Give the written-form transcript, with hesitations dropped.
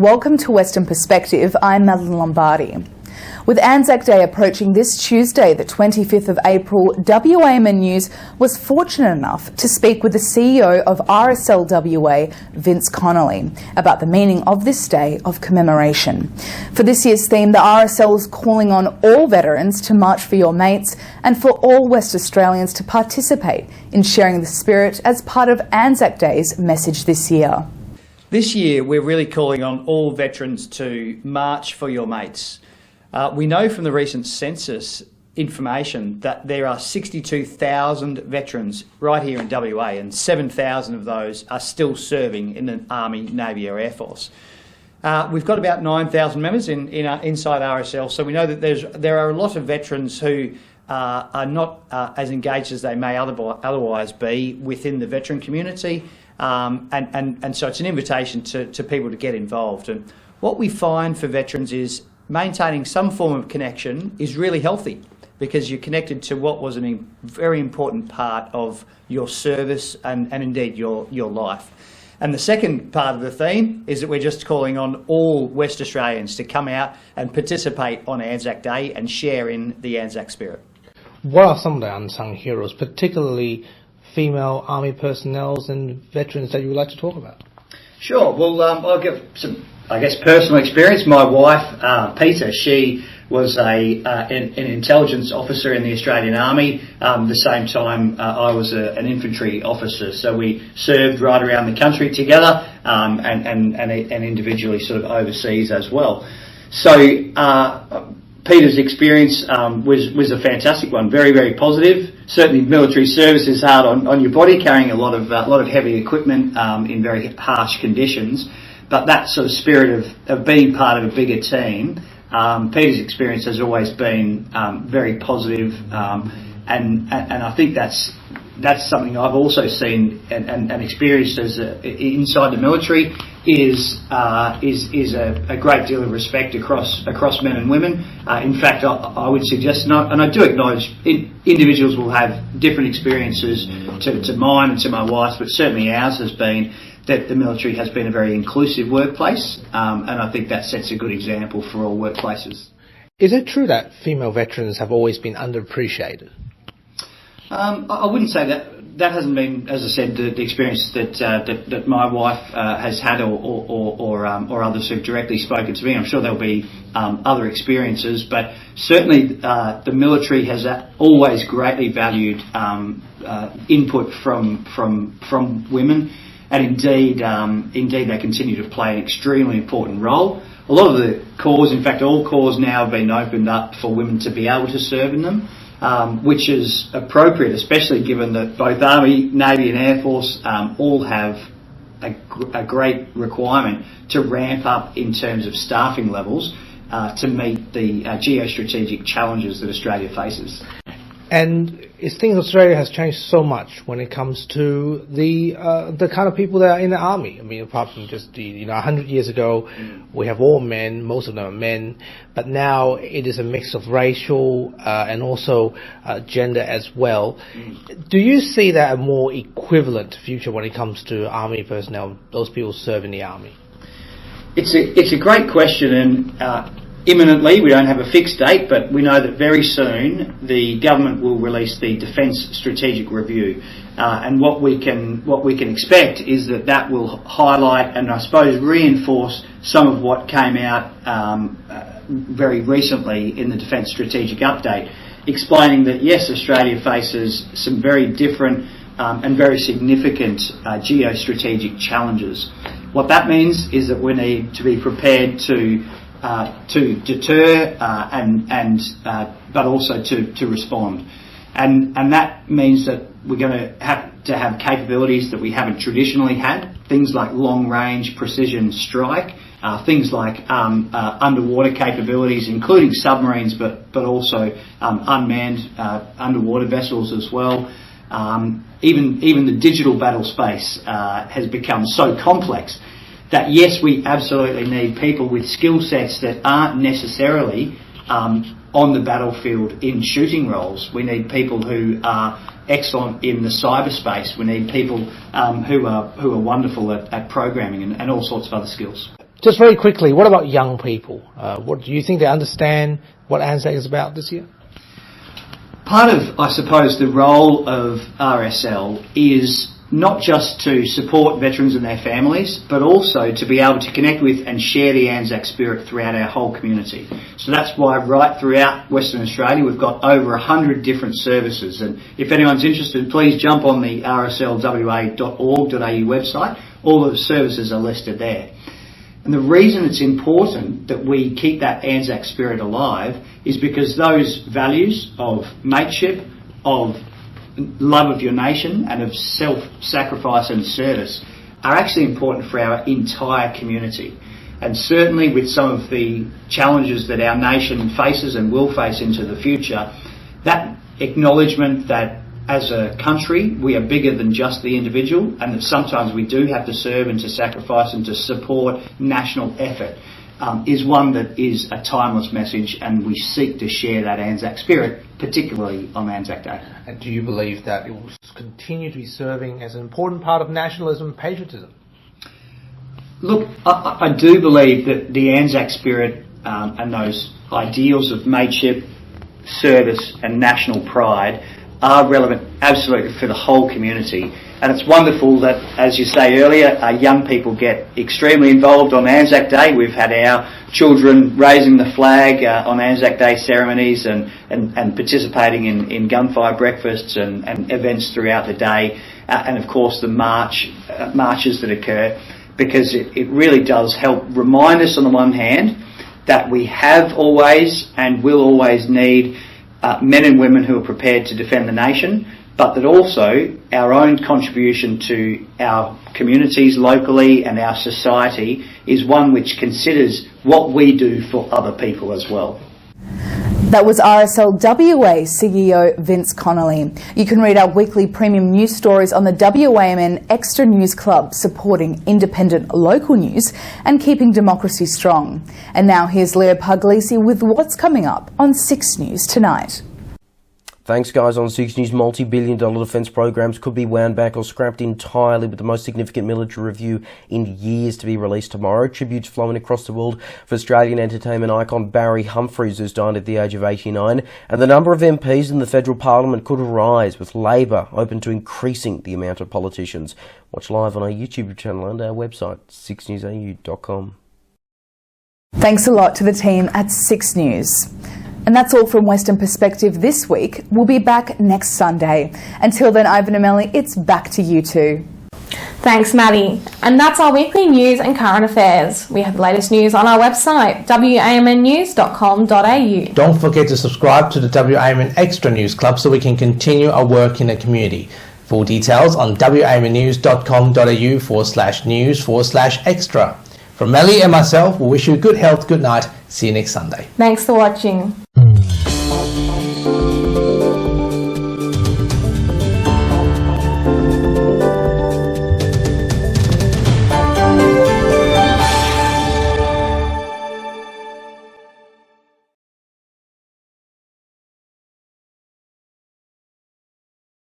welcome to Western Perspective. I'm Madeline Lombardi. With ANZAC Day approaching this Tuesday, the 25th of April, WAMN News was fortunate enough to speak with the CEO of RSL WA, Vince Connolly, about the meaning of this day of commemoration. For this year's theme, the RSL is calling on all veterans to march for your mates and for all West Australians to participate in sharing the spirit as part of ANZAC Day's message this year. This year, we're really calling on all veterans to march for your mates. We know from the recent census information that there are 62,000 veterans right here in WA, and 7,000 of those are still serving in the Army, Navy or Air Force. We've got about 9,000 members inside RSL, so we know that there are a lot of veterans who are not as engaged as they may otherwise be within the veteran community, and so it's an invitation to people to get involved. And what we find for veterans is maintaining some form of connection is really healthy, because you're connected to what was a very important part of your service and indeed your life. And the second part of the theme is that we're just calling on all West Australians to come out and participate on ANZAC Day and share in the ANZAC spirit. What are some of the unsung heroes, particularly female Army personnel and veterans, that you would like to talk about? Sure. Well, I'll give some, personal experience. My wife, Peter, she was an intelligence officer in the Australian Army. The same time, I was an infantry officer. So we served right around the country together, and individually sort of overseas as well. So Peter's experience was a fantastic one, very, very positive. Certainly military service is hard on your body, carrying a lot of heavy equipment in very harsh conditions. But that sort of spirit of being part of a bigger team, Peter's experience has always been very positive, and I think that's something I've also seen and experienced as inside the military is a great deal of respect across men and women. In fact, I would suggest, and I do acknowledge individuals will have different experiences to mine and to my wife's, but certainly ours has been that the military has been a very inclusive workplace, and I think that sets a good example for all workplaces. Is it true that female veterans have always been underappreciated? I wouldn't say that. That hasn't been, as I said, the experience that my wife has had, or others who've directly spoken to me. I'm sure there'll be other experiences, but certainly the military has always greatly valued input from women, and indeed they continue to play an extremely important role. A lot of the corps, in fact, all corps now have been opened up for women to be able to serve in them. Which is appropriate, especially given that both Army, Navy and Air Force all have a great requirement to ramp up in terms of staffing levels to meet the geostrategic challenges that Australia faces. And it seems Australia has changed so much when it comes to the kind of people that are in the Army. I mean, apart from just 100 years ago, we have all men, most of them are men, but now it is a mix of racial and also gender as well. Do you see that a more equivalent future when it comes to Army personnel, those people serve in the Army? It's a great question, and imminently, we don't have a fixed date, but we know that very soon the government will release the Defence Strategic Review, and what we can expect is that will highlight and I suppose reinforce some of what came out very recently in the Defence Strategic Update, explaining that yes, Australia faces some very different and very significant geostrategic challenges. What that means is that we need to be prepared to deter but also to respond, and that means that we're going to have capabilities that we haven't traditionally had. Things like long range precision strike, things like underwater capabilities, including submarines, but also unmanned underwater vessels as well. Even the digital battle space has become so complex that yes, we absolutely need people with skill sets that aren't necessarily on the battlefield in shooting roles. We need people who are excellent in the cyberspace. We need people who are wonderful at programming and all sorts of other skills. Just very quickly, what about young people? What do you think they understand what ANZAC is about this year? Part of, I suppose, the role of RSL is not just to support veterans and their families, but also to be able to connect with and share the ANZAC spirit throughout our whole community. So that's why right throughout Western Australia we've got over 100 different services, and if anyone's interested, please jump on the rslwa.org.au website. All of the services are listed there. And the reason it's important that we keep that ANZAC spirit alive is because those values of mateship, of love of your nation and of self-sacrifice and service are actually important for our entire community. And certainly with some of the challenges that our nation faces and will face into the future, that acknowledgement that as a country we are bigger than just the individual, and that sometimes we do have to serve and to sacrifice and to support national effort, is one that is a timeless message, and we seek to share that ANZAC spirit, particularly on ANZAC Day. And do you believe that it will continue to be serving as an important part of nationalism and patriotism? Look, I do believe that the ANZAC spirit and those ideals of mateship, service and national pride are relevant absolutely for the whole community. And it's wonderful that, as you say earlier, young people get extremely involved on ANZAC Day. We've had our children raising the flag on ANZAC Day ceremonies and participating in gunfire breakfasts and events throughout the day. And of course the marches that occur, because it really does help remind us on the one hand that we have always and will always need men and women who are prepared to defend the nation, but that also our own contribution to our communities locally and our society is one which considers what we do for other people as well. That was RSL WA CEO Vince Connolly. You can read our weekly premium news stories on the WAMN Extra News Club, supporting independent local news and keeping democracy strong. And now here's Leo Puglisi with what's coming up on 6 News tonight. Thanks, guys. On 6 News, multi-billion-dollar defence programs could be wound back or scrapped entirely, with the most significant military review in years to be released tomorrow. Tributes flowing across the world for Australian entertainment icon Barry Humphries, who's died at the age of 89. And the number of MPs in the federal parliament could rise, with Labor open to increasing the amount of politicians. Watch live on our YouTube channel and our website, 6newsau.com. Thanks a lot to the team at 6 News. And that's all from Western Perspective this week. We'll be back next Sunday. Until then, Ivan and Melly, it's back to you two. Thanks, Maddie. And that's our weekly news and current affairs. We have the latest news on our website, wamnnews.com.au. Don't forget to subscribe to the WAMN Extra News Club so we can continue our work in the community. Full details on wamnnews.com.au/news/extra. From Melly and myself, we wish you good health, good night. See you next Sunday. Thanks for watching.